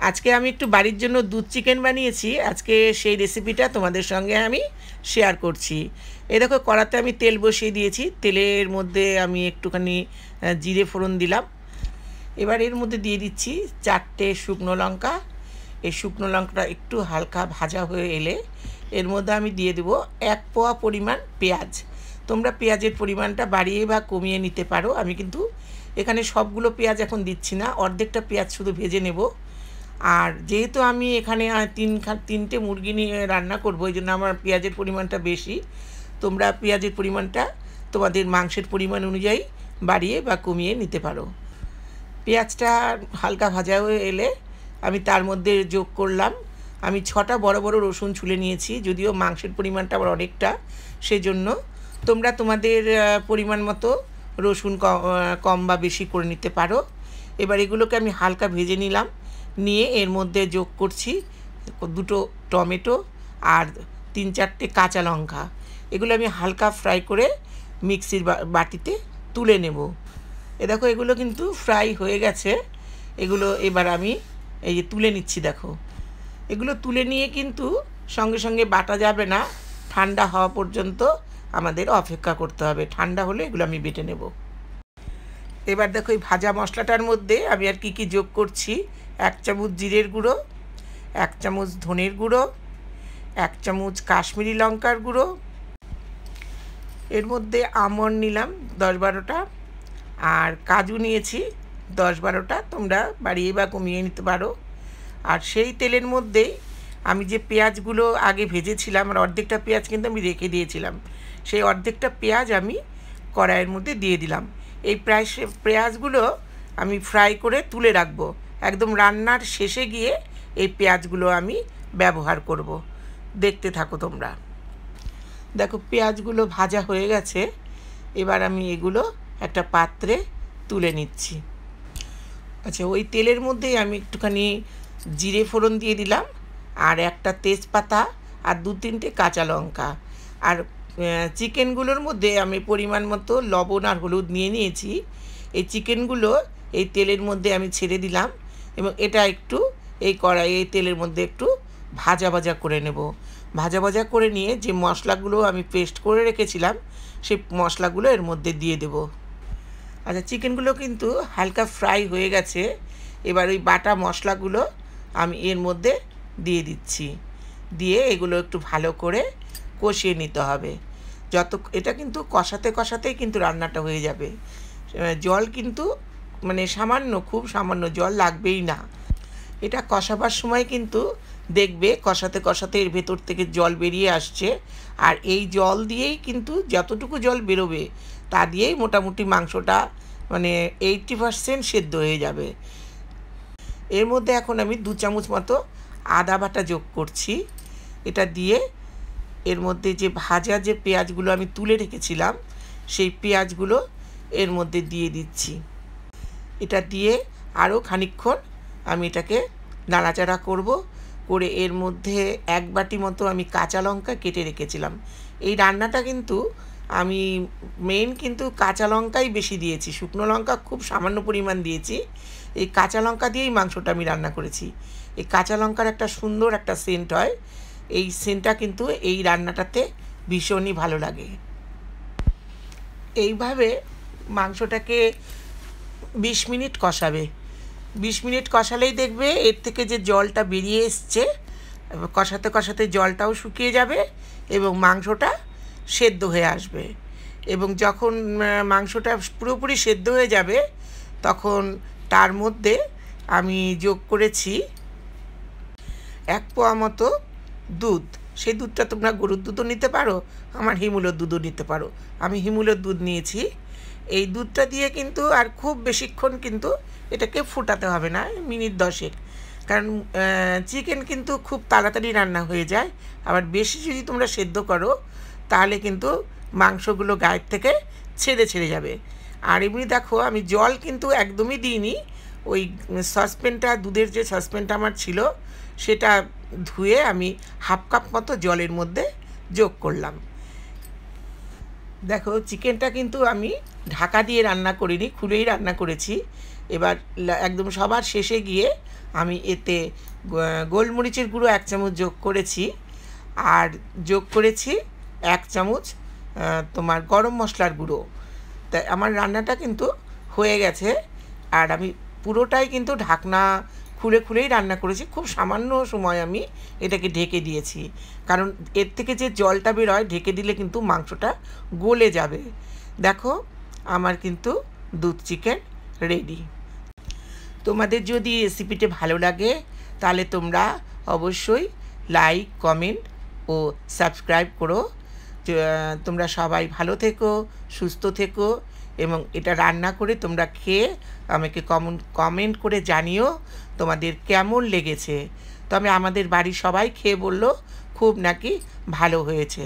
আজকে আমি একটু বাড়ির জন্য দুধ চিকেন বানিয়েছি। আজকে সেই রেসিপিটা তোমাদের সঙ্গে আমি শেয়ার করছি। এই দেখো কড়াতে আমি তেল বসিয়ে দিয়েছি। তেলের মধ্যে আমি একটুখানি জিরে ফোড়ন দিলাম। এবার এর মধ্যে দিয়ে দিচ্ছি 4টে শুকনো লঙ্কা। এই শুকনো লঙ্কাটা একটু হালকা ভাজা হয়ে এলে এর মধ্যে আমি দিয়ে দেবো 1 পোয়া পরিমাণ পেঁয়াজ। তোমরা পেঁয়াজের পরিমাণটা বাড়িয়ে বা কমিয়ে নিতে পারো। আমি কিন্তু এখানে সবগুলো পেঁয়াজ এখন দিচ্ছি না, অর্ধেকটা পেঁয়াজ শুধু ভেজে নেব। আর যেহেতু আমি এখানে তিনটে মুরগি নিয়ে রান্না করবো, এই জন্য আমার পেঁয়াজের পরিমাণটা বেশি। তোমরা পেঁয়াজের পরিমাণটা তোমাদের মাংসের পরিমাণ অনুযায়ী বাড়িয়ে বা কমিয়ে নিতে পারো। পেঁয়াজটা হালকা ভাজা হয়ে এলে আমি তার মধ্যে যোগ করলাম, আমি 6টা বড় বড় রসুন ছুলে নিয়েছি। যদিও মাংসের পরিমাণটা আবার অনেকটা, সেজন্য তোমরা তোমাদের পরিমাণ মতো রসুন কম বা বেশি করে নিতে পারো। এবার এগুলোকে আমি হালকা ভেজে নিলাম। নিয়ে এর মধ্যে যোগ করছি 2টো টমেটো আর 3-4টে কাঁচা লঙ্কা। এগুলো আমি হালকা ফ্রাই করে মিক্সির বাটিতে তুলে নেব। এ দেখো এগুলো কিন্তু ফ্রাই হয়ে গেছে। এগুলো এবার আমি এই যে তুলে নিচ্ছি। দেখো এগুলো তুলে নিয়ে কিন্তু সঙ্গে সঙ্গে বাটা যাবে না, ঠান্ডা হওয়া পর্যন্ত আমাদের অপেক্ষা করতে হবে। ঠান্ডা হলে এগুলো আমি বেটে নেব। এবার দেখো এই ভাজা মশলাটার মধ্যে আমি আর কি যোগ করছি। 1 চামচ জিরের গুঁড়ো, 1 চামচ ধনের গুঁড়ো, 1 চামচ কাশ্মীরি লঙ্কার গুঁড়ো, এর মধ্যে আমন্ড নিলাম 10-12টা, আর কাজু নিয়েছি 10-12টা। তোমরা বাড়িয়ে বা কমিয়ে নিতে পারো। আর সেই তেলের মধ্যেই আমি যে পেঁয়াজগুলো আগে ভেজেছিলাম, আর অর্ধেকটা পেঁয়াজ কিন্তু আমি রেখে দিয়েছিলাম, সেই অর্ধেকটা পেঁয়াজ আমি কড়াইয়ের মধ্যে দিয়ে দিলাম। এই পেঁয়াজগুলো আমি ফ্রাই করে তুলে রাখবো। একদম রান্নার শেষে গিয়ে এই পেঁয়াজগুলো আমি ব্যবহার করব। দেখতে থাকো তোমরা। দেখো পেঁয়াজগুলো ভাজা হয়ে গেছে। এবার আমি এগুলো একটা পাত্রে তুলে নিচ্ছি। আচ্ছা, ওই তেলের মধ্যেই আমি একটুখানি জিরে ফোড়ন দিয়ে দিলাম, আর একটা তেজপাতা, আর 2-3টে কাঁচা লঙ্কা। আর চিকেনগুলোর মধ্যে আমি পরিমাণ মতো লবণ আর হলুদ নিয়ে নিয়েছি। এই চিকেনগুলো এই তেলের মধ্যে আমি ছেড়ে দিলাম, এবং এটা একটু এই এই তেলের মধ্যে একটু ভাজা ভাজা করে নেব। ভাজা ভাজা করে নিয়ে যে মশলাগুলো আমি পেস্ট করে রেখেছিলাম, সেই মশলাগুলো এর মধ্যে দিয়ে দেব। আচ্ছা, চিকেনগুলো কিন্তু হালকা ফ্রাই হয়ে গেছে। এবার ওই বাটা মশলাগুলো আমি এর মধ্যে দিয়ে দিচ্ছি। দিয়ে এগুলো একটু ভালো করে কষিয়ে নিতে হবে। এটা কিন্তু কষাতে কষাতেই কিন্তু রান্নাটা হয়ে যাবে। জল কিন্তু মানে সামান্য, খুব সামান্য জল লাগবেই না। এটা কষাবার সময় কিন্তু দেখবে কষাতে কষাতে এর ভেতর থেকে জল বেরিয়ে আসছে। আর এই জল দিয়েই কিন্তু যতটুকু জল বেরোবে তা দিয়েই মোটামুটি মাংসটা মানে 80% সেদ্ধ হয়ে যাবে। এর মধ্যে এখন আমি 2 চামচ মতো আদা বাটা যোগ করছি। এটা দিয়ে এর মধ্যে যে ভাজা যে পেঁয়াজগুলো আমি তুলে রেখেছিলাম, সেই পেঁয়াজগুলো এর মধ্যে দিয়ে দিচ্ছি। এটা দিয়ে আরও খানিকক্ষণ আমি এটাকে নাড়াচাড়া করব। করে এর মধ্যে 1 বাটি মতো আমি কাঁচা লঙ্কা কেটে রেখেছিলাম। এই রান্নাটা কিন্তু আমি কিন্তু কাঁচা লঙ্কাই বেশি দিয়েছি, শুকনো লঙ্কা খুব সামান্য পরিমাণ দিয়েছি। এই কাঁচা লঙ্কা দিয়েই মাংসটা আমি রান্না করেছি। এই কাঁচা লঙ্কার একটা সুন্দর একটা সেন্ট হয়। এই সেন্টটা কিন্তু এই রান্নাটাতে ভীষণই ভালো লাগে। এইভাবে মাংসটাকে 20 মিনিট কষাবে। 20 মিনিট কষালেই দেখবে এর থেকে যে জলটা বেরিয়ে এসছে, কষাতে কষাতে জলটাও শুকিয়ে যাবে এবং মাংসটা সেদ্ধ হয়ে আসবে। এবং যখন মাংসটা পুরোপুরি সেদ্ধ হয়ে যাবে, তখন তার মধ্যে আমি যোগ করেছি 1 পোয়া মতো দুধ। সেই দুধটা তোমরা গরুর দুধও নিতে পারো, আমার হিমুলের দুধও নিতে পারো। আমি হিমুলের দুধ নিয়েছি। এই দুধটা দিয়ে কিন্তু আর খুব বেশিক্ষণ কিন্তু এটাকে ফোটাতে হবে না, মিনিট 10। কারণ চিকেন কিন্তু খুব তাড়াতাড়ি রান্না হয়ে যায়। আবার বেশি যদি তোমরা সেদ্ধ করো তাহলে কিন্তু মাংসগুলো গায়ের থেকে ছেড়ে যাবে। আর এমনি দেখো আমি জল কিন্তু একদমই দিইনি। ওই সসপ্যানটা, দুধের যে সসপ্যানটা আমার ছিল, সেটা ধুয়ে আমি 1/2 কাপ মতো জলের মধ্যে যোগ করলাম। দেখো চিকেনটা কিন্তু আমি ঢাকা দিয়ে রান্না করিনি, খুলেই রান্না করেছি। এবার একদম সবার শেষে গিয়ে আমি এতে গোলমরিচের গুঁড়ো 1 চামচ যোগ করেছি, আর যোগ করেছি 1 চামচ তোমার গরম মশলার গুঁড়ো। তাই আমার রান্নাটা কিন্তু হয়ে গেছে। আর আমি পুরোটাই কিন্তু ঢাকনা খুলেই রান্না করেছি। খুব সামান্য সময় আমি এটাকে ঢেকে দিয়েছি, কারণ এর থেকে যে জলটা বেরোয় ঢেকে দিলে কিন্তু মাংসটা গলে যাবে। দেখো আমার কিন্তু দুধ চিকেন রেডি। তোমাদের যদি রেসিপিটি ভালো লাগে তাহলে তোমরা অবশ্যই লাইক, কমেন্ট ও সাবস্ক্রাইব করো। তোমরা সবাই ভালো থেকো, সুস্থ থেকো, এবং এটা রান্না করে তোমরা খেয়ে আমাকে কমেন্ট করে জানিও তোমাদের কেমন লেগেছে। তবে আমাদের বাড়ির সবাই খেয়ে বলল খুব নাকি ভালো হয়েছে।